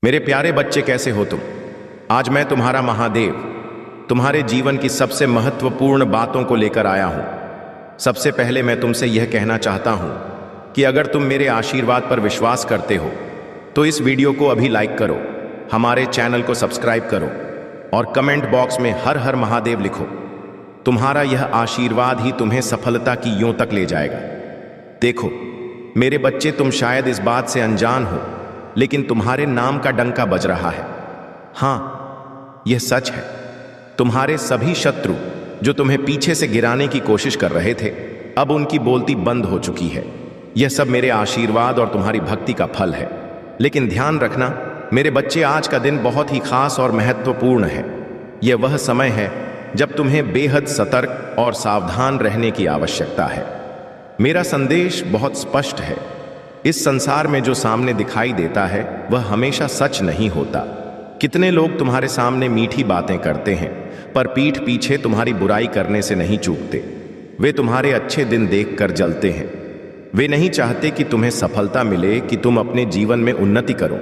मेरे प्यारे बच्चे, कैसे हो तुम? आज मैं तुम्हारा महादेव तुम्हारे जीवन की सबसे महत्वपूर्ण बातों को लेकर आया हूं। सबसे पहले मैं तुमसे यह कहना चाहता हूं कि अगर तुम मेरे आशीर्वाद पर विश्वास करते हो तो इस वीडियो को अभी लाइक करो, हमारे चैनल को सब्सक्राइब करो और कमेंट बॉक्स में हर हर महादेव लिखो। तुम्हारा यह आशीर्वाद ही तुम्हें सफलता की यों तक ले जाएगा। देखो मेरे बच्चे, तुम शायद इस बात से अनजान हो, लेकिन तुम्हारे नाम का डंका बज रहा है। हां, यह सच है। तुम्हारे सभी शत्रु जो तुम्हें पीछे से गिराने की कोशिश कर रहे थे, अब उनकी बोलती बंद हो चुकी है। यह सब मेरे आशीर्वाद और तुम्हारी भक्ति का फल है। लेकिन ध्यान रखना मेरे बच्चे, आज का दिन बहुत ही खास और महत्वपूर्ण है। यह वह समय है जब तुम्हें बेहद सतर्क और सावधान रहने की आवश्यकता है। मेरा संदेश बहुत स्पष्ट है। इस संसार में जो सामने दिखाई देता है वह हमेशा सच नहीं होता। कितने लोग तुम्हारे सामने मीठी बातें करते हैं, पर पीठ पीछे तुम्हारी बुराई करने से नहीं चूकते। वे तुम्हारे अच्छे दिन देखकर जलते हैं। वे नहीं चाहते कि तुम्हें सफलता मिले, कि तुम अपने जीवन में उन्नति करो।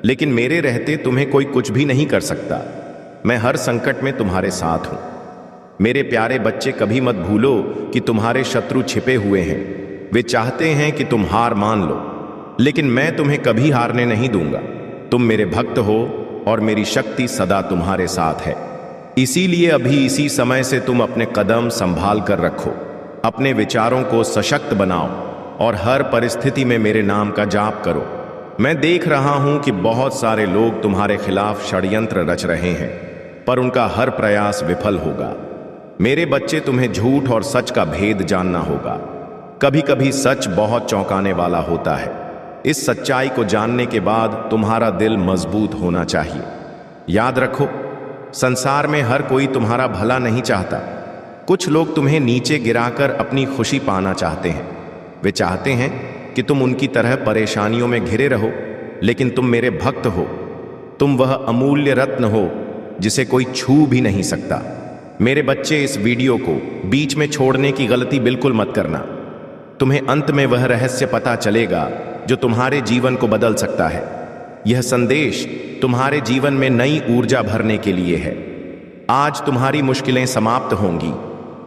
लेकिन मेरे रहते तुम्हें कोई कुछ भी नहीं कर सकता। मैं हर संकट में तुम्हारे साथ हूं। मेरे प्यारे बच्चे, कभी मत भूलो कि तुम्हारे शत्रु छिपे हुए हैं। वे चाहते हैं कि तुम हार मान लो, लेकिन मैं तुम्हें कभी हारने नहीं दूंगा। तुम मेरे भक्त हो और मेरी शक्ति सदा तुम्हारे साथ है। इसीलिए अभी इसी समय से तुम अपने कदम संभाल कर रखो, अपने विचारों को सशक्त बनाओ और हर परिस्थिति में मेरे नाम का जाप करो। मैं देख रहा हूं कि बहुत सारे लोग तुम्हारे खिलाफ षड्यंत्र रच रहे हैं, पर उनका हर प्रयास विफल होगा। मेरे बच्चे, तुम्हें झूठ और सच का भेद जानना होगा। कभी कभी सच बहुत चौंकाने वाला होता है। इस सच्चाई को जानने के बाद तुम्हारा दिल मजबूत होना चाहिए। याद रखो, संसार में हर कोई तुम्हारा भला नहीं चाहता। कुछ लोग तुम्हें नीचे गिराकर अपनी खुशी पाना चाहते हैं। वे चाहते हैं कि तुम उनकी तरह परेशानियों में घिरे रहो, लेकिन तुम मेरे भक्त हो। तुम वह अमूल्य रत्न हो जिसे कोई छू भी नहीं सकता। मेरे बच्चे, इस वीडियो को बीच में छोड़ने की गलती बिल्कुल मत करना। तुम्हें अंत में वह रहस्य पता चलेगा जो तुम्हारे जीवन को बदल सकता है। यह संदेश तुम्हारे जीवन में नई ऊर्जा भरने के लिए है। आज तुम्हारी मुश्किलें समाप्त होंगी,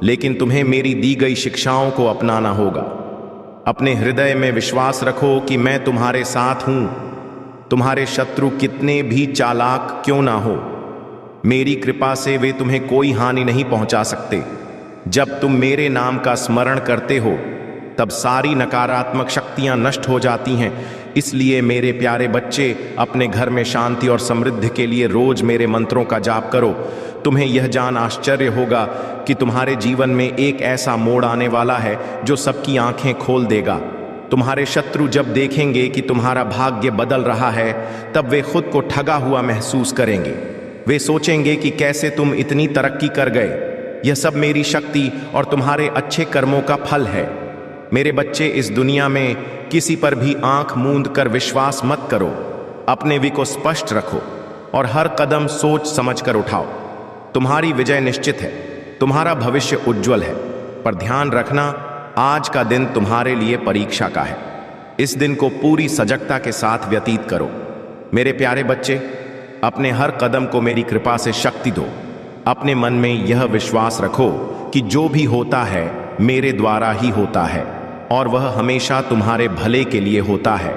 लेकिन तुम्हें मेरी दी गई शिक्षाओं को अपनाना होगा। अपने हृदय में विश्वास रखो कि मैं तुम्हारे साथ हूं। तुम्हारे शत्रु कितने भी चालाक क्यों ना हो, मेरी कृपा से वे तुम्हें कोई हानि नहीं पहुंचा सकते। जब तुम मेरे नाम का स्मरण करते हो तब सारी नकारात्मक शक्तियां नष्ट हो जाती हैं। इसलिए मेरे प्यारे बच्चे, अपने घर में शांति और समृद्धि के लिए रोज मेरे मंत्रों का जाप करो। तुम्हें यह जान आश्चर्य होगा कि तुम्हारे जीवन में एक ऐसा मोड़ आने वाला है जो सबकी आंखें खोल देगा। तुम्हारे शत्रु जब देखेंगे कि तुम्हारा भाग्य बदल रहा है, तब वे खुद को ठगा हुआ महसूस करेंगे। वे सोचेंगे कि कैसे तुम इतनी तरक्की कर गए। यह सब मेरी शक्ति और तुम्हारे अच्छे कर्मों का फल है। मेरे बच्चे, इस दुनिया में किसी पर भी आंख मूंद कर विश्वास मत करो। अपने भी को स्पष्ट रखो और हर कदम सोच समझ कर उठाओ। तुम्हारी विजय निश्चित है। तुम्हारा भविष्य उज्जवल है। पर ध्यान रखना, आज का दिन तुम्हारे लिए परीक्षा का है। इस दिन को पूरी सजगता के साथ व्यतीत करो। मेरे प्यारे बच्चे, अपने हर कदम को मेरी कृपा से शक्ति दो। अपने मन में यह विश्वास रखो कि जो भी होता है मेरे द्वारा ही होता है और वह हमेशा तुम्हारे भले के लिए होता है।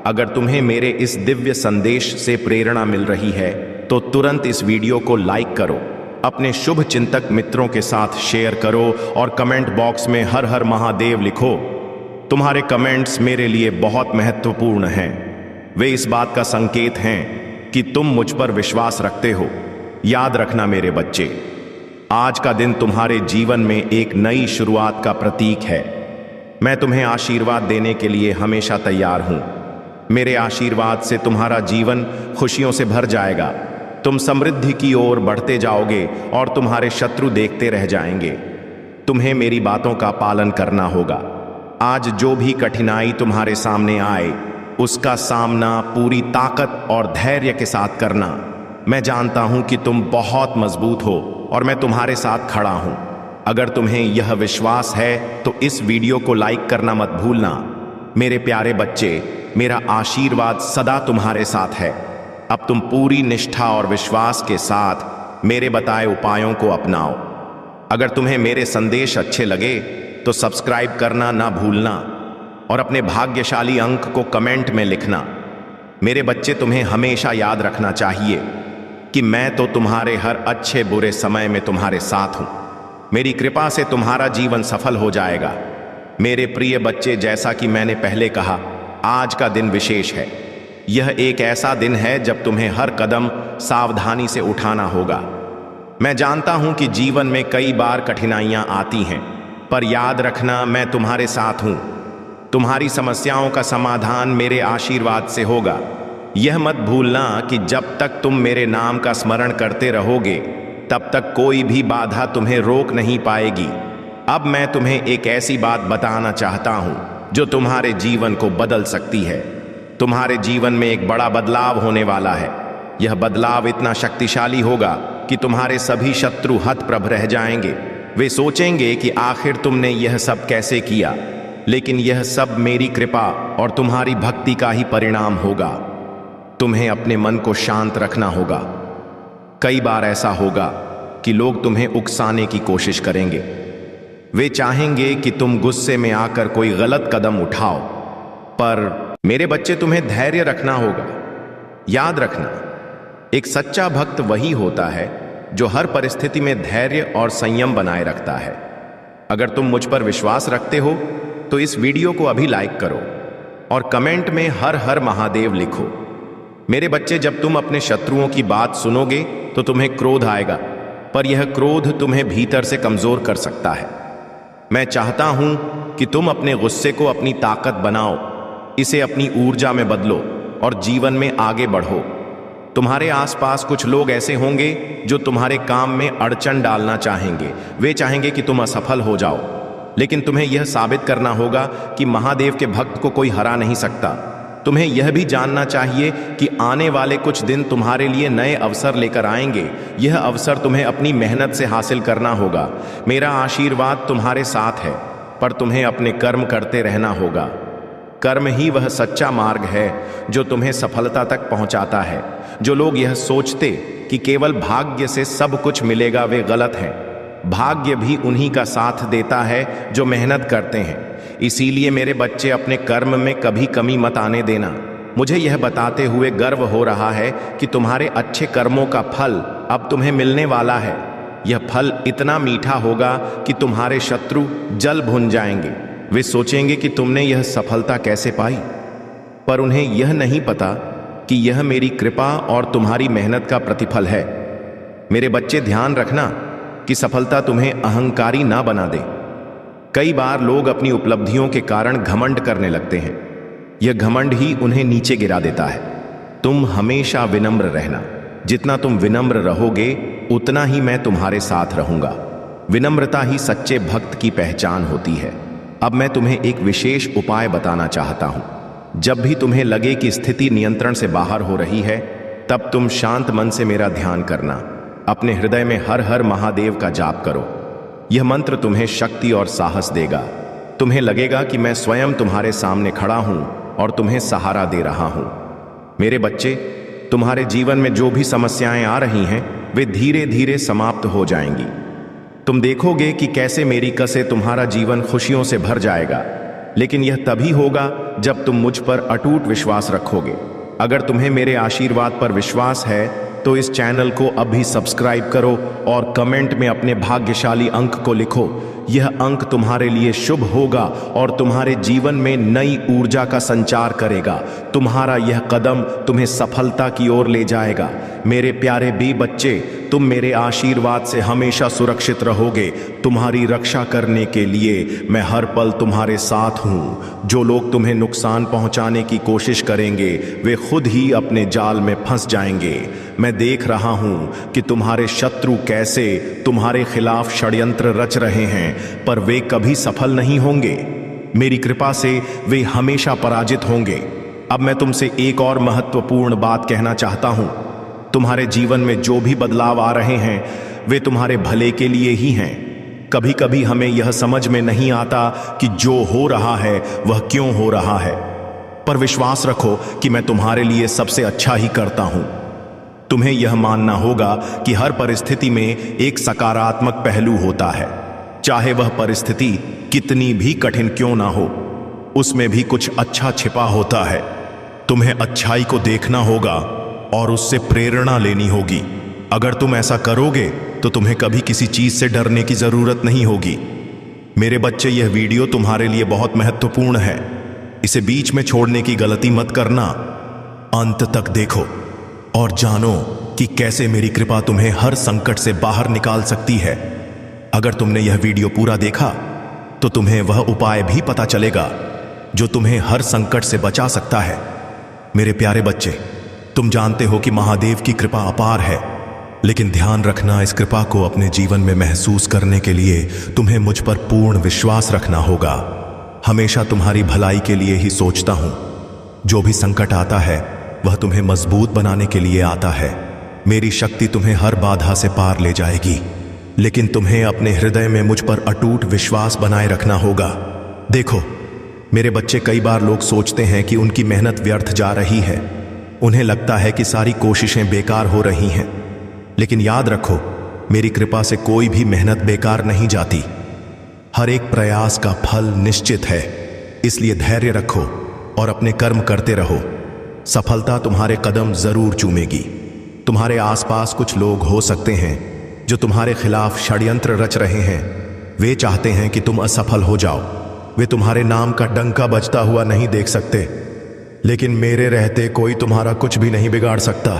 अगर तुम्हें मेरे इस दिव्य संदेश से प्रेरणा मिल रही है तो तुरंत इस वीडियो को लाइक करो, अपने शुभ चिंतक मित्रों के साथ शेयर करो और कमेंट बॉक्स में हर हर महादेव लिखो। तुम्हारे कमेंट्स मेरे लिए बहुत महत्वपूर्ण हैं। वे इस बात का संकेत हैं कि तुम मुझ पर विश्वास रखते हो। याद रखना मेरे बच्चे, आज का दिन तुम्हारे जीवन में एक नई शुरुआत का प्रतीक है। मैं तुम्हें आशीर्वाद देने के लिए हमेशा तैयार हूं। मेरे आशीर्वाद से तुम्हारा जीवन खुशियों से भर जाएगा। तुम समृद्धि की ओर बढ़ते जाओगे और तुम्हारे शत्रु देखते रह जाएंगे। तुम्हें मेरी बातों का पालन करना होगा। आज जो भी कठिनाई तुम्हारे सामने आए, उसका सामना पूरी ताकत और धैर्य के साथ करना। मैं जानता हूं कि तुम बहुत मजबूत हो और मैं तुम्हारे साथ खड़ा हूं। अगर तुम्हें यह विश्वास है तो इस वीडियो को लाइक करना मत भूलना। मेरे प्यारे बच्चे, मेरा आशीर्वाद सदा तुम्हारे साथ है। अब तुम पूरी निष्ठा और विश्वास के साथ मेरे बताए उपायों को अपनाओ। अगर तुम्हें मेरे संदेश अच्छे लगे तो सब्सक्राइब करना ना भूलना और अपने भाग्यशाली अंक को कमेंट में लिखना। मेरे बच्चे, तुम्हें हमेशा याद रखना चाहिए कि मैं तो तुम्हारे हर अच्छे बुरे समय में तुम्हारे साथ हूं। मेरी कृपा से तुम्हारा जीवन सफल हो जाएगा। मेरे प्रिय बच्चे, जैसा कि मैंने पहले कहा, आज का दिन विशेष है। यह एक ऐसा दिन है जब तुम्हें हर कदम सावधानी से उठाना होगा। मैं जानता हूं कि जीवन में कई बार कठिनाइयां आती हैं, पर याद रखना, मैं तुम्हारे साथ हूं। तुम्हारी समस्याओं का समाधान मेरे आशीर्वाद से होगा। यह मत भूलना कि जब तक तुम मेरे नाम का स्मरण करते रहोगे तब तक कोई भी बाधा तुम्हें रोक नहीं पाएगी। अब मैं तुम्हें एक ऐसी बात बताना चाहता हूं जो तुम्हारे जीवन को बदल सकती है। तुम्हारे जीवन में एक बड़ा बदलाव होने वाला है। यह बदलाव इतना शक्तिशाली होगा कि तुम्हारे सभी शत्रु हतप्रभ रह जाएंगे। वे सोचेंगे कि आखिर तुमने यह सब कैसे किया, लेकिन यह सब मेरी कृपा और तुम्हारी भक्ति का ही परिणाम होगा। तुम्हें अपने मन को शांत रखना होगा। कई बार ऐसा होगा कि लोग तुम्हें उकसाने की कोशिश करेंगे। वे चाहेंगे कि तुम गुस्से में आकर कोई गलत कदम उठाओ, पर मेरे बच्चे, तुम्हें धैर्य रखना होगा। याद रखना, एक सच्चा भक्त वही होता है जो हर परिस्थिति में धैर्य और संयम बनाए रखता है। अगर तुम मुझ पर विश्वास रखते हो तो इस वीडियो को अभी लाइक करो और कमेंट में हर हर महादेव लिखो। मेरे बच्चे, जब तुम अपने शत्रुओं की बात सुनोगे तो तुम्हें क्रोध आएगा, पर यह क्रोध तुम्हें भीतर से कमजोर कर सकता है। मैं चाहता हूं कि तुम अपने गुस्से को अपनी ताकत बनाओ, इसे अपनी ऊर्जा में बदलो और जीवन में आगे बढ़ो। तुम्हारे आसपास कुछ लोग ऐसे होंगे जो तुम्हारे काम में अड़चन डालना चाहेंगे। वे चाहेंगे कि तुम असफल हो जाओ, लेकिन तुम्हें यह साबित करना होगा कि महादेव के भक्त को कोई हरा नहीं सकता। तुम्हें यह भी जानना चाहिए कि आने वाले कुछ दिन तुम्हारे लिए नए अवसर लेकर आएंगे। यह अवसर तुम्हें अपनी मेहनत से हासिल करना होगा। मेरा आशीर्वाद तुम्हारे साथ है, पर तुम्हें अपने कर्म करते रहना होगा। कर्म ही वह सच्चा मार्ग है जो तुम्हें सफलता तक पहुंचाता है। जो लोग यह सोचते कि केवल भाग्य से सब कुछ मिलेगा, वे गलत हैं। भाग्य भी उन्हीं का साथ देता है जो मेहनत करते हैं। इसीलिए मेरे बच्चे, अपने कर्म में कभी कमी मत आने देना। मुझे यह बताते हुए गर्व हो रहा है कि तुम्हारे अच्छे कर्मों का फल अब तुम्हें मिलने वाला है। यह फल इतना मीठा होगा कि तुम्हारे शत्रु जल भुन जाएंगे। वे सोचेंगे कि तुमने यह सफलता कैसे पाई, पर उन्हें यह नहीं पता कि यह मेरी कृपा और तुम्हारी मेहनत का प्रतिफल है। मेरे बच्चे, ध्यान रखना कि सफलता तुम्हें अहंकारी ना बना दे। कई बार लोग अपनी उपलब्धियों के कारण घमंड करने लगते हैं। यह घमंड ही उन्हें नीचे गिरा देता है। तुम हमेशा विनम्र रहना। जितना तुम विनम्र रहोगे उतना ही मैं तुम्हारे साथ रहूंगा। विनम्रता ही सच्चे भक्त की पहचान होती है। अब मैं तुम्हें एक विशेष उपाय बताना चाहता हूं। जब भी तुम्हें लगे कि स्थिति नियंत्रण से बाहर हो रही है, तब तुम शांत मन से मेरा ध्यान करना। अपने हृदय में हर हर महादेव का जाप करो। यह मंत्र तुम्हें शक्ति और साहस देगा। तुम्हें लगेगा कि मैं स्वयं तुम्हारे सामने खड़ा हूं और तुम्हें सहारा दे रहा हूं। मेरे बच्चे, तुम्हारे जीवन में जो भी समस्याएं आ रही हैं, वे धीरे धीरे समाप्त हो जाएंगी। तुम देखोगे कि कैसे मेरी कसम तुम्हारा जीवन खुशियों से भर जाएगा। लेकिन यह तभी होगा जब तुम मुझ पर अटूट विश्वास रखोगे। अगर तुम्हें मेरे आशीर्वाद पर विश्वास है तो इस चैनल को अभी सब्सक्राइब करो और कमेंट में अपने भाग्यशाली अंक को लिखो। यह अंक तुम्हारे लिए शुभ होगा और तुम्हारे जीवन में नई ऊर्जा का संचार करेगा। तुम्हारा यह कदम तुम्हें सफलता की ओर ले जाएगा। मेरे प्यारे बी बच्चे, तुम मेरे आशीर्वाद से हमेशा सुरक्षित रहोगे। तुम्हारी रक्षा करने के लिए मैं हर पल तुम्हारे साथ हूं। जो लोग तुम्हें नुकसान पहुंचाने की कोशिश करेंगे, वे खुद ही अपने जाल में फंस जाएंगे। मैं देख रहा हूं कि तुम्हारे शत्रु कैसे तुम्हारे खिलाफ षड्यंत्र रच रहे हैं, पर वे कभी सफल नहीं होंगे। मेरी कृपा से वे हमेशा पराजित होंगे। अब मैं तुमसे एक और महत्वपूर्ण बात कहना चाहता हूं। तुम्हारे जीवन में जो भी बदलाव आ रहे हैं, वे तुम्हारे भले के लिए ही हैं। कभी कभी हमें यह समझ में नहीं आता कि जो हो रहा है वह क्यों हो रहा है। पर विश्वास रखो कि मैं तुम्हारे लिए सबसे अच्छा ही करता हूं। तुम्हें यह मानना होगा कि हर परिस्थिति में एक सकारात्मक पहलू होता है, चाहे वह परिस्थिति कितनी भी कठिन क्यों ना हो, उसमें भी कुछ अच्छा छिपा होता है। तुम्हें अच्छाई को देखना होगा और उससे प्रेरणा लेनी होगी। अगर तुम ऐसा करोगे तो तुम्हें कभी किसी चीज से डरने की जरूरत नहीं होगी। मेरे बच्चे, यह वीडियो तुम्हारे लिए बहुत महत्वपूर्ण है। इसे बीच में छोड़ने की गलती मत करना। अंत तक देखो और जानो कि कैसे मेरी कृपा तुम्हें हर संकट से बाहर निकाल सकती है। अगर तुमने यह वीडियो पूरा देखा तो तुम्हें वह उपाय भी पता चलेगा जो तुम्हें हर संकट से बचा सकता है। मेरे प्यारे बच्चे, तुम जानते हो कि महादेव की कृपा अपार है, लेकिन ध्यान रखना, इस कृपा को अपने जीवन में महसूस करने के लिए तुम्हें मुझ पर पूर्ण विश्वास रखना होगा। हमेशा तुम्हारी भलाई के लिए ही सोचता हूं। जो भी संकट आता है वह तुम्हें मजबूत बनाने के लिए आता है। मेरी शक्ति तुम्हें हर बाधा से पार ले जाएगी, लेकिन तुम्हें अपने हृदय में मुझ पर अटूट विश्वास बनाए रखना होगा। देखो मेरे बच्चे, कई बार लोग सोचते हैं कि उनकी मेहनत व्यर्थ जा रही है। उन्हें लगता है कि सारी कोशिशें बेकार हो रही हैं, लेकिन याद रखो, मेरी कृपा से कोई भी मेहनत बेकार नहीं जाती। हर एक प्रयास का फल निश्चित है, इसलिए धैर्य रखो और अपने कर्म करते रहो। सफलता तुम्हारे कदम जरूर चूमेगी। तुम्हारे आसपास कुछ लोग हो सकते हैं जो तुम्हारे खिलाफ षड्यंत्र रच रहे हैं। वे चाहते हैं कि तुम असफल हो जाओ। वे तुम्हारे नाम का डंका बजता हुआ नहीं देख सकते, लेकिन मेरे रहते कोई तुम्हारा कुछ भी नहीं बिगाड़ सकता।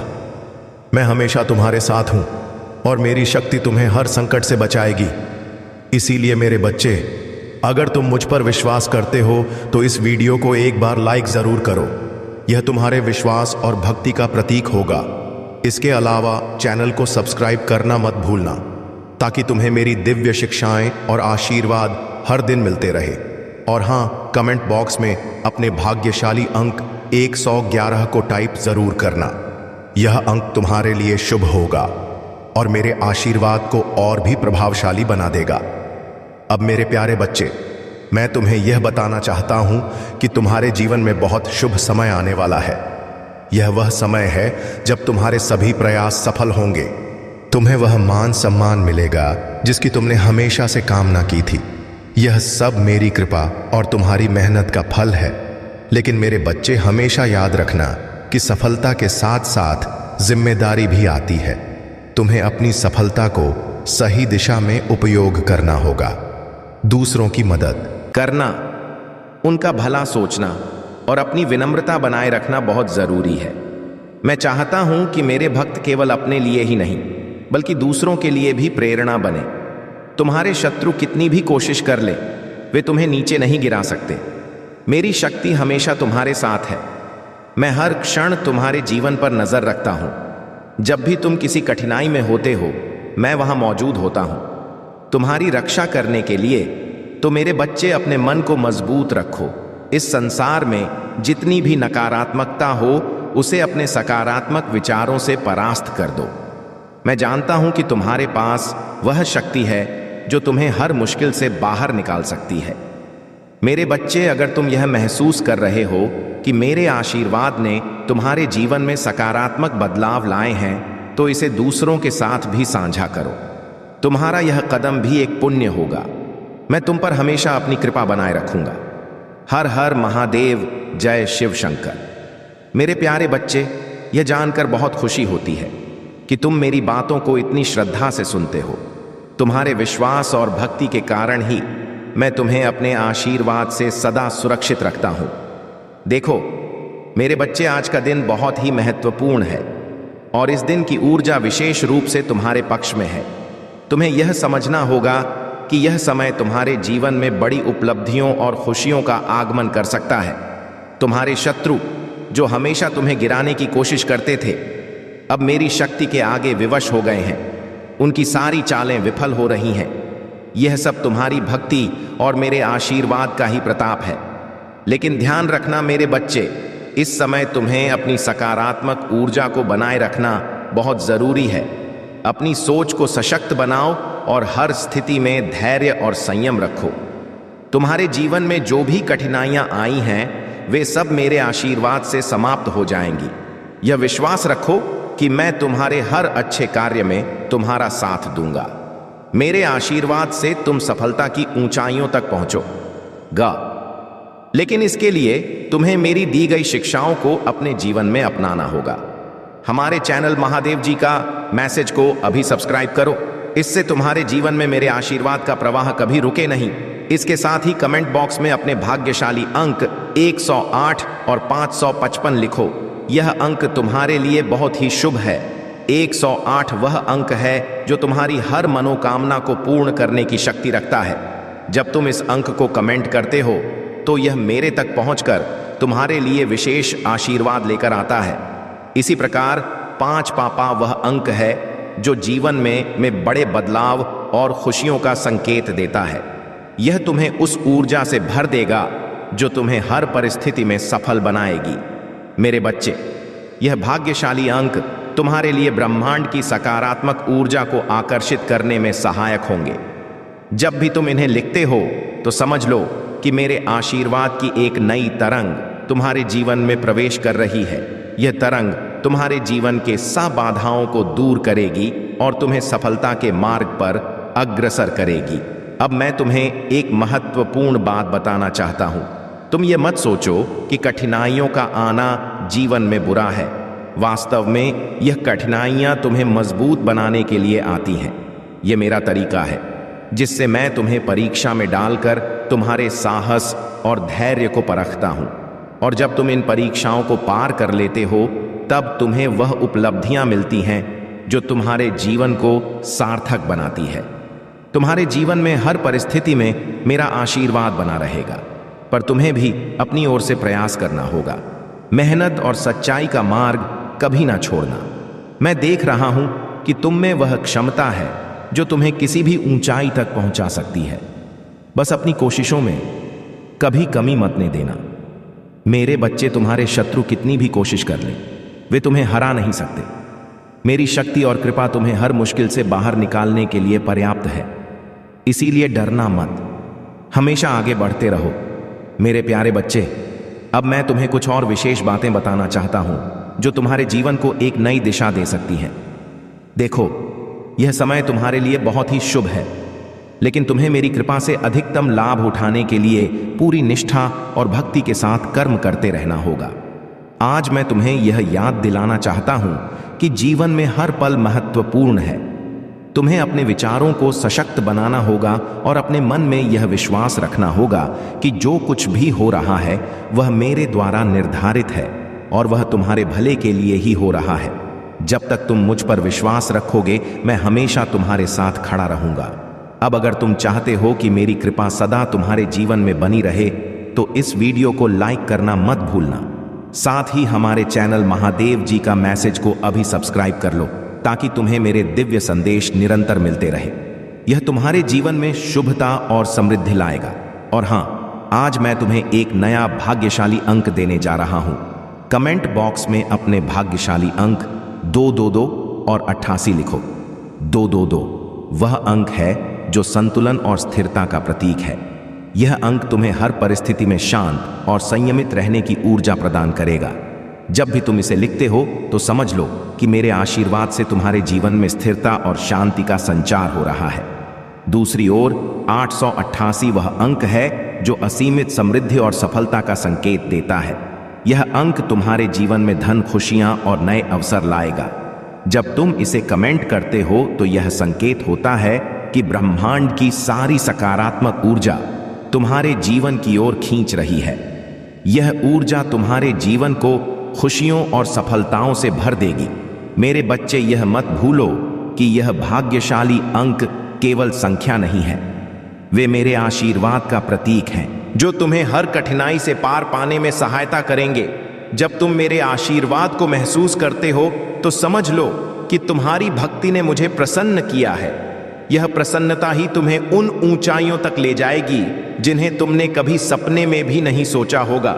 मैं हमेशा तुम्हारे साथ हूं और मेरी शक्ति तुम्हें हर संकट से बचाएगी। इसीलिए मेरे बच्चे, अगर तुम मुझ पर विश्वास करते हो तो इस वीडियो को एक बार लाइक जरूर करो। यह तुम्हारे विश्वास और भक्ति का प्रतीक होगा। इसके अलावा चैनल को सब्सक्राइब करना मत भूलना, ताकि तुम्हें मेरी दिव्य शिक्षाएं और आशीर्वाद हर दिन मिलते रहे। और हाँ, कमेंट बॉक्स में अपने भाग्यशाली अंक 111 को टाइप जरूर करना। यह अंक तुम्हारे लिए शुभ होगा और मेरे आशीर्वाद को और भी प्रभावशाली बना देगा। अब मेरे प्यारे बच्चे, मैं तुम्हें यह बताना चाहता हूं कि तुम्हारे जीवन में बहुत शुभ समय आने वाला है। यह वह समय है जब तुम्हारे सभी प्रयास सफल होंगे। तुम्हें वह मान सम्मान मिलेगा जिसकी तुमने हमेशा से कामना की थी। यह सब मेरी कृपा और तुम्हारी मेहनत का फल है। लेकिन मेरे बच्चे, हमेशा याद रखना कि सफलता के साथ साथ जिम्मेदारी भी आती है। तुम्हें अपनी सफलता को सही दिशा में उपयोग करना होगा। दूसरों की मदद करना, उनका भला सोचना और अपनी विनम्रता बनाए रखना बहुत जरूरी है। मैं चाहता हूं कि मेरे भक्त केवल अपने लिए ही नहीं बल्कि दूसरों के लिए भी प्रेरणा बने। तुम्हारे शत्रु कितनी भी कोशिश कर ले, वे तुम्हें नीचे नहीं गिरा सकते। मेरी शक्ति हमेशा तुम्हारे साथ है। मैं हर क्षण तुम्हारे जीवन पर नजर रखता हूं। जब भी तुम किसी कठिनाई में होते हो, मैं वहां मौजूद होता हूं तुम्हारी रक्षा करने के लिए। तो मेरे बच्चे, अपने मन को मजबूत रखो। इस संसार में जितनी भी नकारात्मकता हो, उसे अपने सकारात्मक विचारों से परास्त कर दो। मैं जानता हूं कि तुम्हारे पास वह शक्ति है जो तुम्हें हर मुश्किल से बाहर निकाल सकती है। मेरे बच्चे, अगर तुम यह महसूस कर रहे हो कि मेरे आशीर्वाद ने तुम्हारे जीवन में सकारात्मक बदलाव लाए हैं, तो इसे दूसरों के साथ भी साझा करो। तुम्हारा यह कदम भी एक पुण्य होगा। मैं तुम पर हमेशा अपनी कृपा बनाए रखूंगा। हर हर महादेव, जय शिव शंकर। मेरे प्यारे बच्चे, यह जानकर बहुत खुशी होती है कि तुम मेरी बातों को इतनी श्रद्धा से सुनते हो। तुम्हारे विश्वास और भक्ति के कारण ही मैं तुम्हें अपने आशीर्वाद से सदा सुरक्षित रखता हूं। देखो मेरे बच्चे, आज का दिन बहुत ही महत्वपूर्ण है और इस दिन की ऊर्जा विशेष रूप से तुम्हारे पक्ष में है। तुम्हें यह समझना होगा कि यह समय तुम्हारे जीवन में बड़ी उपलब्धियों और खुशियों का आगमन कर सकता है। तुम्हारे शत्रु जो हमेशा तुम्हें गिराने की कोशिश करते थे, अब मेरी शक्ति के आगे विवश हो गए हैं। उनकी सारी चालें विफल हो रही हैं। यह सब तुम्हारी भक्ति और मेरे आशीर्वाद का ही प्रताप है। लेकिन ध्यान रखना मेरे बच्चे, इस समय तुम्हें अपनी सकारात्मक ऊर्जा को बनाए रखना बहुत जरूरी है। अपनी सोच को सशक्त बनाओ और हर स्थिति में धैर्य और संयम रखो। तुम्हारे जीवन में जो भी कठिनाइयां आई हैं, वे सब मेरे आशीर्वाद से समाप्त हो जाएंगी। यह विश्वास रखो कि मैं तुम्हारे हर अच्छे कार्य में तुम्हारा साथ दूंगा। मेरे आशीर्वाद से तुम सफलता की ऊंचाइयों तक पहुंचोगा, लेकिन इसके लिए तुम्हें मेरी दी गई शिक्षाओं को अपने जीवन में अपनाना होगा। हमारे चैनल महादेव जी का मैसेज को अभी सब्सक्राइब करो, इससे तुम्हारे जीवन में मेरे आशीर्वाद का प्रवाह कभी रुके नहीं। इसके साथ ही कमेंट बॉक्स में अपने भाग्यशाली अंक 108 और 555 लिखो। यह अंक तुम्हारे लिए बहुत ही शुभ है। 108 वह अंक है जो तुम्हारी हर मनोकामना को पूर्ण करने की शक्ति रखता है। जब तुम इस अंक को कमेंट करते हो तो यह मेरे तक पहुंचकर तुम्हारे लिए विशेष आशीर्वाद लेकर आता है। इसी प्रकार 5 पापा वह अंक है जो जीवन में बड़े बदलाव और खुशियों का संकेत देता है। यह तुम्हें उस ऊर्जा से भर देगा जो तुम्हें हर परिस्थिति में सफल बनाएगी। मेरे बच्चे, यह भाग्यशाली अंक तुम्हारे लिए ब्रह्मांड की सकारात्मक ऊर्जा को आकर्षित करने में सहायक होंगे। जब भी तुम इन्हें लिखते हो तो समझ लो कि मेरे आशीर्वाद की एक नई तरंग तुम्हारे जीवन में प्रवेश कर रही है। यह तरंग तुम्हारे जीवन के सब बाधाओं को दूर करेगी और तुम्हें सफलता के मार्ग पर अग्रसर करेगी। अब मैं तुम्हें एक महत्वपूर्ण बात बताना चाहता हूं। तुम ये मत सोचो कि कठिनाइयों का आना जीवन में बुरा है। वास्तव में यह कठिनाइयां तुम्हें मजबूत बनाने के लिए आती हैं। यह मेरा तरीका है जिससे मैं तुम्हें परीक्षा में डालकर तुम्हारे साहस और धैर्य को परखता हूं। और जब तुम इन परीक्षाओं को पार कर लेते हो तब तुम्हें वह उपलब्धियां मिलती हैं जो तुम्हारे जीवन को सार्थक बनाती है। तुम्हारे जीवन में हर परिस्थिति में मेरा आशीर्वाद बना रहेगा, पर तुम्हें भी अपनी ओर से प्रयास करना होगा। मेहनत और सच्चाई का मार्ग कभी ना छोड़ना। मैं देख रहा हूं कि तुम में वह क्षमता है जो तुम्हें किसी भी ऊंचाई तक पहुंचा सकती है। बस अपनी कोशिशों में कभी कमी मत ने देना। मेरे बच्चे, तुम्हारे शत्रु कितनी भी कोशिश कर लें, वे तुम्हें हरा नहीं सकते। मेरी शक्ति और कृपा तुम्हें हर मुश्किल से बाहर निकालने के लिए पर्याप्त है। इसीलिए डरना मत, हमेशा आगे बढ़ते रहो। मेरे प्यारे बच्चे, अब मैं तुम्हें कुछ और विशेष बातें बताना चाहता हूं जो तुम्हारे जीवन को एक नई दिशा दे सकती हैं। देखो, यह समय तुम्हारे लिए बहुत ही शुभ है, लेकिन तुम्हें मेरी कृपा से अधिकतम लाभ उठाने के लिए पूरी निष्ठा और भक्ति के साथ कर्म करते रहना होगा। आज मैं तुम्हें यह याद दिलाना चाहता हूं कि जीवन में हर पल महत्वपूर्ण है। तुम्हें अपने विचारों को सशक्त बनाना होगा और अपने मन में यह विश्वास रखना होगा कि जो कुछ भी हो रहा है वह मेरे द्वारा निर्धारित है और वह तुम्हारे भले के लिए ही हो रहा है। जब तक तुम मुझ पर विश्वास रखोगे, मैं हमेशा तुम्हारे साथ खड़ा रहूंगा। अब अगर तुम चाहते हो कि मेरी कृपा सदा तुम्हारे जीवन में बनी रहे तो इस वीडियो को लाइक करना मत भूलना। साथ ही हमारे चैनल महादेव जी का मैसेज को अभी सब्सक्राइब कर लो ताकि तुम्हें मेरे दिव्य संदेश निरंतर मिलते रहे। यह तुम्हारे जीवन में शुभता और समृद्धि लाएगा। और हां, आज मैं तुम्हें एक नया भाग्यशाली अंक देने जा रहा हूं। कमेंट बॉक्स में अपने भाग्यशाली अंक 222 और 88 लिखो। 222 वह अंक है जो संतुलन और स्थिरता का प्रतीक है। यह अंक तुम्हें हर परिस्थिति में शांत और संयमित रहने की ऊर्जा प्रदान करेगा। जब भी तुम इसे लिखते हो तो समझ लो कि मेरे आशीर्वाद से तुम्हारे जीवन में स्थिरता और शांति का संचार हो रहा है। दूसरी ओर 888 वह अंक है जो असीमित समृद्धि और सफलता का संकेत देता है। यह अंक तुम्हारे जीवन में धन, खुशियां और नए अवसर लाएगा। जब तुम इसे कमेंट करते हो तो यह संकेत होता है कि ब्रह्मांड की सारी सकारात्मक ऊर्जा तुम्हारे जीवन की ओर खींच रही है। यह ऊर्जा तुम्हारे जीवन को खुशियों और सफलताओं से भर देगी। मेरे बच्चे, यह मत भूलो कि यह भाग्यशाली अंक केवल संख्या नहीं है, वे मेरे आशीर्वाद का प्रतीक हैं जो तुम्हें हर कठिनाई से पार पाने में सहायता करेंगे। जब तुम मेरे आशीर्वाद को महसूस करते हो तो समझ लो कि तुम्हारी भक्ति ने मुझे प्रसन्न किया है। यह प्रसन्नता ही तुम्हें उन ऊंचाइयों तक ले जाएगी जिन्हें तुमने कभी सपने में भी नहीं सोचा होगा।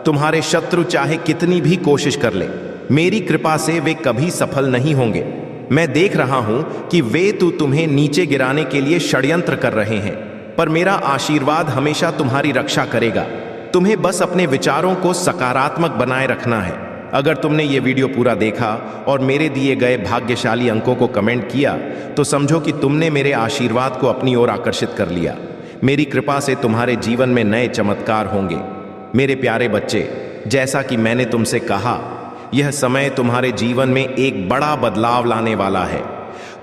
तुम्हारे शत्रु चाहे कितनी भी कोशिश कर ले, मेरी कृपा से वे कभी सफल नहीं होंगे। मैं देख रहा हूं कि वे तुम्हें नीचे गिराने के लिए षड्यंत्र कर रहे हैं, पर मेरा आशीर्वाद हमेशा तुम्हारी रक्षा करेगा। तुम्हें बस अपने विचारों को सकारात्मक बनाए रखना है। अगर तुमने ये वीडियो पूरा देखा और मेरे दिए गए भाग्यशाली अंकों को कमेंट किया तो समझो कि तुमने मेरे आशीर्वाद को अपनी ओर आकर्षित कर लिया। मेरी कृपा से तुम्हारे जीवन में नए चमत्कार होंगे। मेरे प्यारे बच्चे, जैसा कि मैंने तुमसे कहा, यह समय तुम्हारे जीवन में एक बड़ा बदलाव लाने वाला है।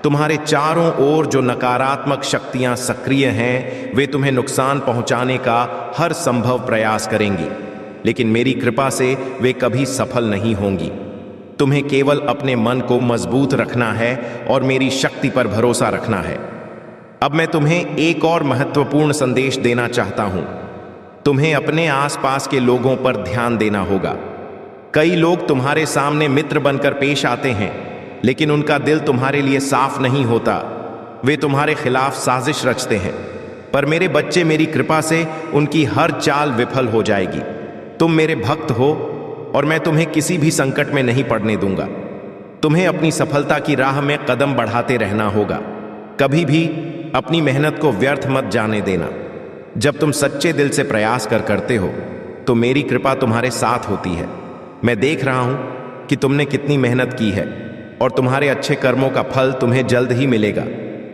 तुम्हारे चारों ओर जो नकारात्मक शक्तियां सक्रिय हैं, वे तुम्हें नुकसान पहुंचाने का हर संभव प्रयास करेंगी, लेकिन मेरी कृपा से वे कभी सफल नहीं होंगी। तुम्हें केवल अपने मन को मजबूत रखना है और मेरी शक्ति पर भरोसा रखना है। अब मैं तुम्हें एक और महत्वपूर्ण संदेश देना चाहता हूं। तुम्हें अपने आसपास के लोगों पर ध्यान देना होगा। कई लोग तुम्हारे सामने मित्र बनकर पेश आते हैं, लेकिन उनका दिल तुम्हारे लिए साफ नहीं होता। वे तुम्हारे खिलाफ साजिश रचते हैं, पर मेरे बच्चे, मेरी कृपा से उनकी हर चाल विफल हो जाएगी। तुम मेरे भक्त हो और मैं तुम्हें किसी भी संकट में नहीं पड़ने दूंगा। तुम्हें अपनी सफलता की राह में कदम बढ़ाते रहना होगा। कभी भी अपनी मेहनत को व्यर्थ मत जाने देना। जब तुम सच्चे दिल से प्रयास करते हो तो मेरी कृपा तुम्हारे साथ होती है। मैं देख रहा हूं कि तुमने कितनी मेहनत की है और तुम्हारे अच्छे कर्मों का फल तुम्हें जल्द ही मिलेगा।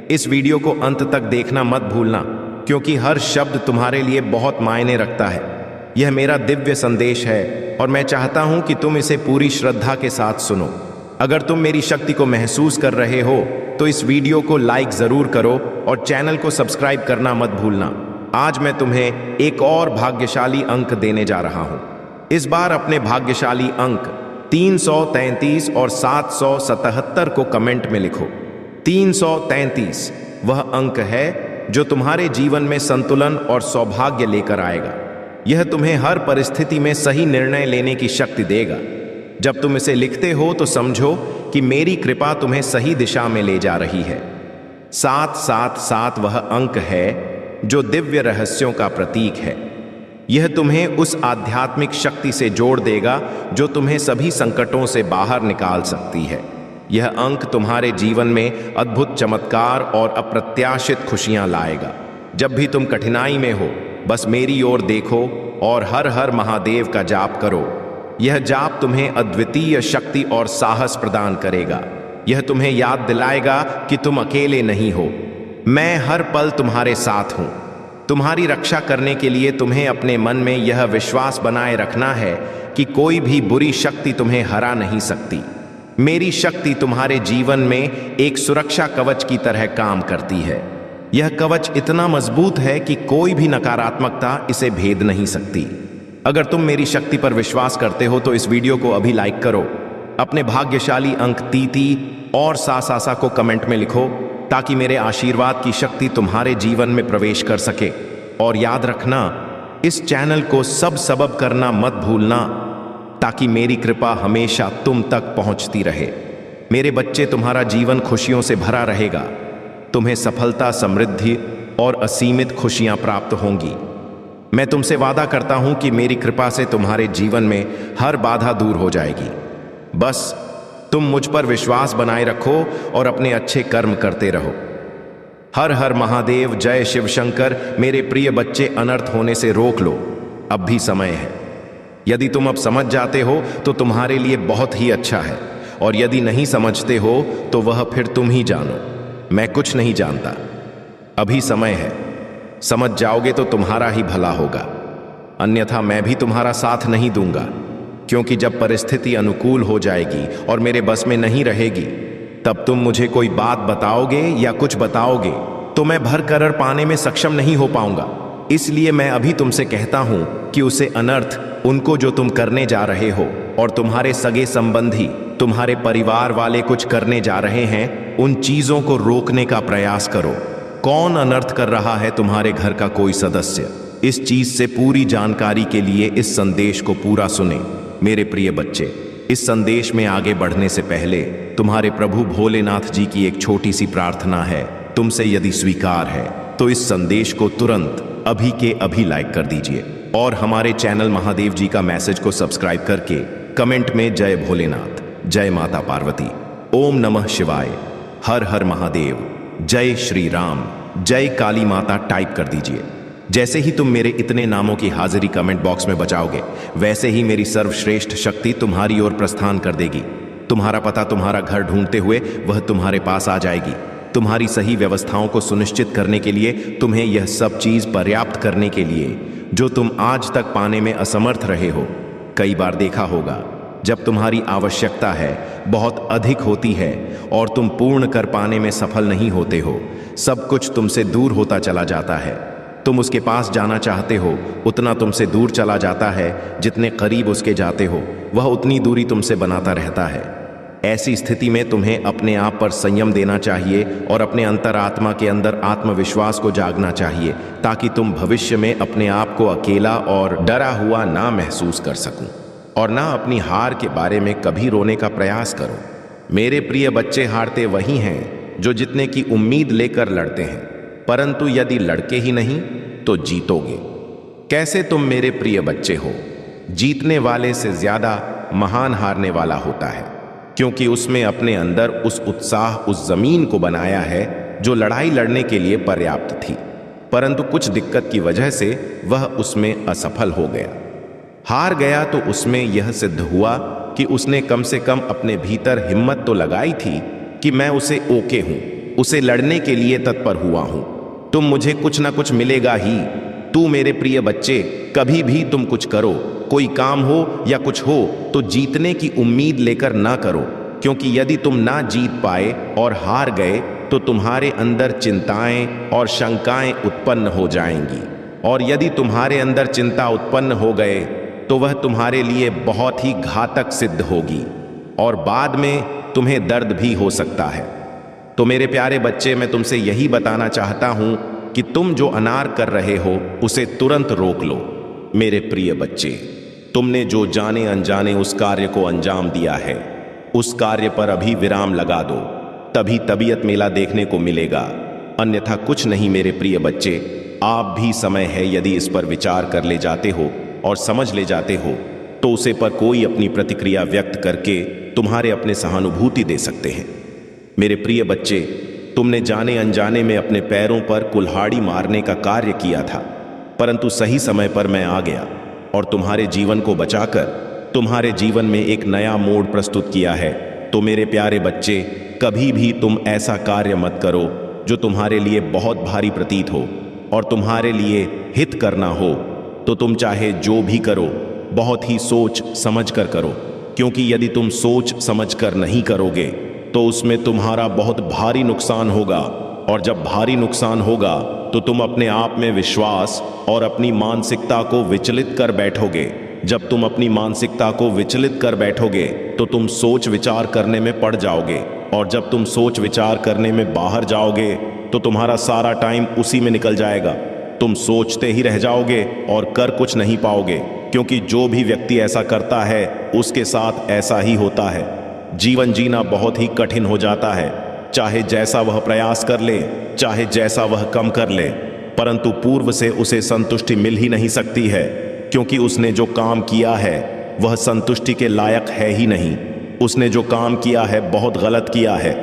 इस वीडियो को अंत तक देखना मत भूलना, क्योंकि हर शब्द तुम्हारे लिए बहुत मायने रखता है। यह मेरा दिव्य संदेश है और मैं चाहता हूं कि तुम इसे पूरी श्रद्धा के साथ सुनो। अगर तुम मेरी शक्ति को महसूस कर रहे हो तो इस वीडियो को लाइक जरूर करो और चैनल को सब्सक्राइब करना मत भूलना। आज मैं तुम्हें एक और भाग्यशाली अंक देने जा रहा हूं। इस बार अपने भाग्यशाली अंक 333 और 777 को कमेंट में लिखो। 333 वह अंक है जो तुम्हारे जीवन में संतुलन और सौभाग्य लेकर आएगा। यह तुम्हें हर परिस्थिति में सही निर्णय लेने की शक्ति देगा। जब तुम इसे लिखते हो तो समझो कि मेरी कृपा तुम्हें सही दिशा में ले जा रही है। 777 वह अंक है जो दिव्य रहस्यों का प्रतीक है। यह तुम्हें उस आध्यात्मिक शक्ति से जोड़ देगा जो तुम्हें सभी संकटों से बाहर निकाल सकती है। यह अंक तुम्हारे जीवन में अद्भुत चमत्कार और अप्रत्याशित खुशियां लाएगा। जब भी तुम कठिनाई में हो, बस मेरी ओर देखो और हर हर महादेव का जाप करो। यह जाप तुम्हें अद्वितीय शक्ति और साहस प्रदान करेगा। यह तुम्हें याद दिलाएगा कि तुम अकेले नहीं हो। मैं हर पल तुम्हारे साथ हूं। तुम्हारी रक्षा करने के लिए तुम्हें अपने मन में यह विश्वास बनाए रखना है कि कोई भी बुरी शक्ति तुम्हें हरा नहीं सकती। मेरी शक्ति तुम्हारे जीवन में एक सुरक्षा कवच की तरह काम करती है। यह कवच इतना मजबूत है कि कोई भी नकारात्मकता इसे भेद नहीं सकती। अगर तुम मेरी शक्ति पर विश्वास करते हो तो इस वीडियो को अभी लाइक करो। अपने भाग्यशाली अंक 33 और 777 को कमेंट में लिखो ताकि मेरे आशीर्वाद की शक्ति तुम्हारे जीवन में प्रवेश कर सके। और याद रखना, इस चैनल को सब्सक्राइब करना मत भूलना ताकि मेरी कृपा हमेशा तुम तक पहुंचती रहे। मेरे बच्चे, तुम्हारा जीवन खुशियों से भरा रहेगा। तुम्हें सफलता, समृद्धि और असीमित खुशियां प्राप्त होंगी। मैं तुमसे वादा करता हूं कि मेरी कृपा से तुम्हारे जीवन में हर बाधा दूर हो जाएगी। बस तुम मुझ पर विश्वास बनाए रखो और अपने अच्छे कर्म करते रहो। हर हर महादेव, जय शिव शंकर। मेरे प्रिय बच्चे, अनर्थ होने से रोक लो, अब भी समय है। यदि तुम अब समझ जाते हो तो तुम्हारे लिए बहुत ही अच्छा है, और यदि नहीं समझते हो तो वह फिर तुम ही जानो। मैं कुछ नहीं जानता। अभी समय है। समझ जाओगे तो तुम्हारा ही भला होगा, अन्यथा मैं भी तुम्हारा साथ नहीं दूंगा। क्योंकि जब परिस्थिति अनुकूल हो जाएगी और मेरे बस में नहीं रहेगी, तब तुम मुझे कोई बात बताओगे या कुछ बताओगे तो मैं भर कर पाने में सक्षम नहीं हो पाऊंगा। इसलिए मैं अभी तुमसे कहता हूं कि उसे अनर्थ, उनको जो तुम करने जा रहे हो और तुम्हारे सगे संबंधी, तुम्हारे परिवार वाले कुछ करने जा रहे हैं, उन चीजों को रोकने का प्रयास करो। कौन अनर्थ कर रहा है तुम्हारे घर का कोई सदस्य, इस चीज से पूरी जानकारी के लिए इस संदेश को पूरा सुने। मेरे प्रिय बच्चे, इस संदेश में आगे बढ़ने से पहले तुम्हारे प्रभु भोलेनाथ जी की एक छोटी सी प्रार्थना है। तुमसे यदि स्वीकार है तो इस संदेश को तुरंत अभी के अभी लाइक कर दीजिए और हमारे चैनल महादेव जी का मैसेज को सब्सक्राइब करके कमेंट में जय भोलेनाथ, जय माता पार्वती, ओम नमः शिवाय, हर हर महादेव, जय श्री राम, जय काली माता टाइप कर दीजिए। जैसे ही तुम मेरे इतने नामों की हाजिरी कमेंट बॉक्स में बचाओगे, वैसे ही मेरी सर्वश्रेष्ठ शक्ति तुम्हारी ओर प्रस्थान कर देगी। तुम्हारा पता तुम्हारा घर ढूंढते हुए वह तुम्हारे पास आ जाएगी। तुम्हारी सही व्यवस्थाओं को सुनिश्चित करने के लिए, तुम्हें यह सब चीज पर्याप्त करने के लिए जो तुम आज तक पाने में असमर्थ रहे हो। कई बार देखा होगा, जब तुम्हारी आवश्यकता है बहुत अधिक होती है और तुम पूर्ण कर पाने में सफल नहीं होते हो, सब कुछ तुमसे दूर होता चला जाता है। तुम उसके पास जाना चाहते हो, उतना तुमसे दूर चला जाता है। जितने करीब उसके जाते हो, वह उतनी दूरी तुमसे बनाता रहता है। ऐसी स्थिति में तुम्हें अपने आप पर संयम देना चाहिए और अपने अंतरात्मा के अंदर आत्मविश्वास को जागना चाहिए, ताकि तुम भविष्य में अपने आप को अकेला और डरा हुआ ना महसूस कर सकूं और ना अपनी हार के बारे में कभी रोने का प्रयास करो। मेरे प्रिय बच्चे, हारते वही हैं जो जितने की उम्मीद लेकर लड़ते हैं, परंतु यदि लड़के ही नहीं तो जीतोगे कैसे? तुम मेरे प्रिय बच्चे हो, जीतने वाले से ज्यादा महान हारने वाला होता है, क्योंकि उसमें अपने अंदर उस उत्साह, उस जमीन को बनाया है जो लड़ाई लड़ने के लिए पर्याप्त थी, परंतु कुछ दिक्कत की वजह से वह उसमें असफल हो गया। हार गया तो उसमें यह सिद्ध हुआ कि उसने कम से कम अपने भीतर हिम्मत तो लगाई थी कि मैं उसे ओके हूं, उसे लड़ने के लिए तत्पर हुआ हूं। तुम मुझे कुछ ना कुछ मिलेगा ही। तू मेरे प्रिय बच्चे, कभी भी तुम कुछ करो, कोई काम हो या कुछ हो, तो जीतने की उम्मीद लेकर ना करो, क्योंकि यदि तुम ना जीत पाए और हार गए तो तुम्हारे अंदर चिंताएं और शंकाएं उत्पन्न हो जाएंगी, और यदि तुम्हारे अंदर चिंता उत्पन्न हो गए तो वह तुम्हारे लिए बहुत ही घातक सिद्ध होगी और बाद में तुम्हें दर्द भी हो सकता है। तो मेरे प्यारे बच्चे, मैं तुमसे यही बताना चाहता हूं कि तुम जो अनार कर रहे हो उसे तुरंत रोक लो। मेरे प्रिय बच्चे, तुमने जो जाने अनजाने उस कार्य को अंजाम दिया है, उस कार्य पर अभी विराम लगा दो, तभी तबीयत मेला देखने को मिलेगा, अन्यथा कुछ नहीं। मेरे प्रिय बच्चे, आप भी समय है, यदि इस पर विचार कर ले जाते हो और समझ ले जाते हो तो उसे पर कोई अपनी प्रतिक्रिया व्यक्त करके तुम्हारे अपने सहानुभूति दे सकते हैं। मेरे प्रिय बच्चे, तुमने जाने अनजाने में अपने पैरों पर कुल्हाड़ी मारने का कार्य किया था, परंतु सही समय पर मैं आ गया और तुम्हारे जीवन को बचाकर तुम्हारे जीवन में एक नया मोड़ प्रस्तुत किया है। तो मेरे प्यारे बच्चे, कभी भी तुम ऐसा कार्य मत करो जो तुम्हारे लिए बहुत भारी प्रतीत हो और तुम्हारे लिए हित करना हो। तो तुम चाहे जो भी करो, बहुत ही सोच समझ कर करो, क्योंकि यदि तुम सोच समझ कर नहीं करोगे तो उसमें तुम्हारा बहुत भारी नुकसान होगा, और जब भारी नुकसान होगा तो तुम अपने आप में विश्वास और अपनी मानसिकता को विचलित कर बैठोगे। जब तुम अपनी मानसिकता को विचलित कर बैठोगे तो तुम सोच विचार करने में पड़ जाओगे, और जब तुम सोच विचार करने में बाहर जाओगे तो तुम्हारा सारा टाइम उसी में निकल जाएगा। तुम सोचते ही रह जाओगे और कर कुछ नहीं पाओगे, क्योंकि जो भी व्यक्ति ऐसा करता है उसके साथ ऐसा ही होता है। जीवन जीना बहुत ही कठिन हो जाता है, चाहे जैसा वह प्रयास कर ले, चाहे जैसा वह कम कर ले, परंतु पूर्व से उसे संतुष्टि मिल ही नहीं सकती है, क्योंकि उसने जो काम किया है वह संतुष्टि के लायक है ही नहीं। उसने जो काम किया है बहुत गलत किया है।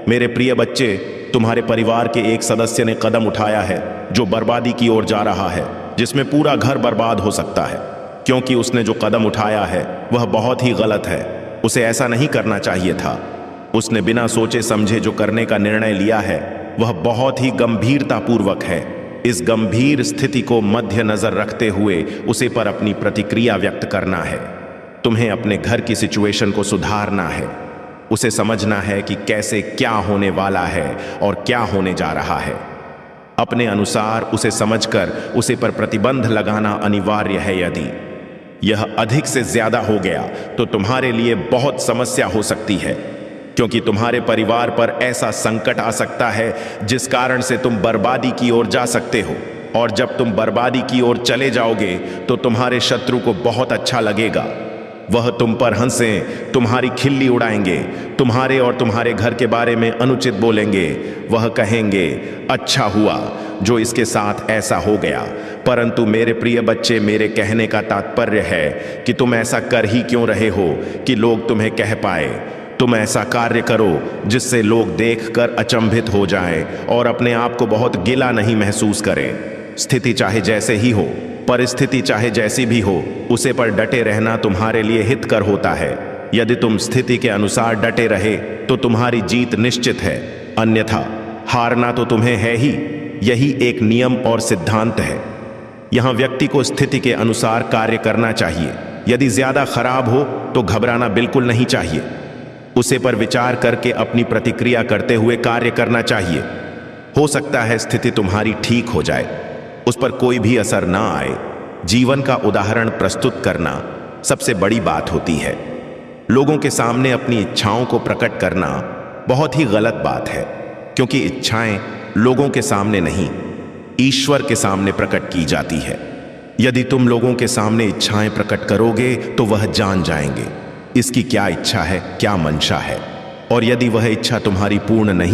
मेरे प्रिय बच्चे, तुम्हारे परिवार के एक सदस्य ने कदम उठाया है जो बर्बादी की ओर जा रहा है, जिसमें पूरा घर बर्बाद हो सकता है, क्योंकि उसने जो कदम उठाया है वह बहुत ही गलत है। उसे ऐसा नहीं करना चाहिए था। उसने बिना सोचे समझे जो करने का निर्णय लिया है वह बहुत ही गंभीरतापूर्वक है। इस गंभीर स्थिति को मध्य नजर रखते हुए उसे पर अपनी प्रतिक्रिया व्यक्त करना है। तुम्हें अपने घर की सिचुएशन को सुधारना है, उसे समझना है कि कैसे क्या होने वाला है और क्या होने जा रहा है। अपने अनुसार उसे समझकर उसे पर प्रतिबंध लगाना अनिवार्य है। यदि यह अधिक से ज्यादा हो गया तो तुम्हारे लिए बहुत समस्या हो सकती है, क्योंकि तुम्हारे परिवार पर ऐसा संकट आ सकता है जिस कारण से तुम बर्बादी की ओर जा सकते हो, और जब तुम बर्बादी की ओर चले जाओगे तो तुम्हारे शत्रु को बहुत अच्छा लगेगा। वह तुम पर हंसें, तुम्हारी खिल्ली उड़ाएंगे, तुम्हारे और तुम्हारे घर के बारे में अनुचित बोलेंगे। वह कहेंगे, अच्छा हुआ जो इसके साथ ऐसा हो गया। परंतु मेरे प्रिय बच्चे, मेरे कहने का तात्पर्य है कि तुम ऐसा कर ही क्यों रहे हो कि लोग तुम्हें कह पाए। तुम ऐसा कार्य करो जिससे लोग देखकर अचंभित हो जाएं और अपने आप को बहुत गिला नहीं महसूस करें। स्थिति चाहे जैसे ही हो, परिस्थिति चाहे जैसी भी हो, उसे पर डटे रहना तुम्हारे लिए हितकर होता है। यदि तुम स्थिति के अनुसार डटे रहे तो तुम्हारी जीत निश्चित है, अन्यथा हारना तो तुम्हें है ही। यही एक नियम और सिद्धांत है। यहां व्यक्ति को स्थिति के अनुसार कार्य करना चाहिए। यदि ज्यादा खराब हो तो घबराना बिल्कुल नहीं चाहिए। उसे पर विचार करके अपनी प्रतिक्रिया करते हुए कार्य करना चाहिए। हो सकता है स्थिति तुम्हारी ठीक हो जाए, उस पर कोई भी असर ना आए। जीवन का उदाहरण प्रस्तुत करना सबसे बड़ी बात होती है। लोगों के सामने अपनी इच्छाओं को प्रकट करना बहुत ही गलत बात है, क्योंकि इच्छाएं लोगों के सामने नहीं, ईश्वर के सामने प्रकट की जाती है। यदि तुम लोगों के सामने इच्छाएं प्रकट करोगे तो वह जान जाएंगे इसकी क्या इच्छा है, क्या मंशा है। और यदि वह इच्छा तुम्हारी पूर्ण नहीं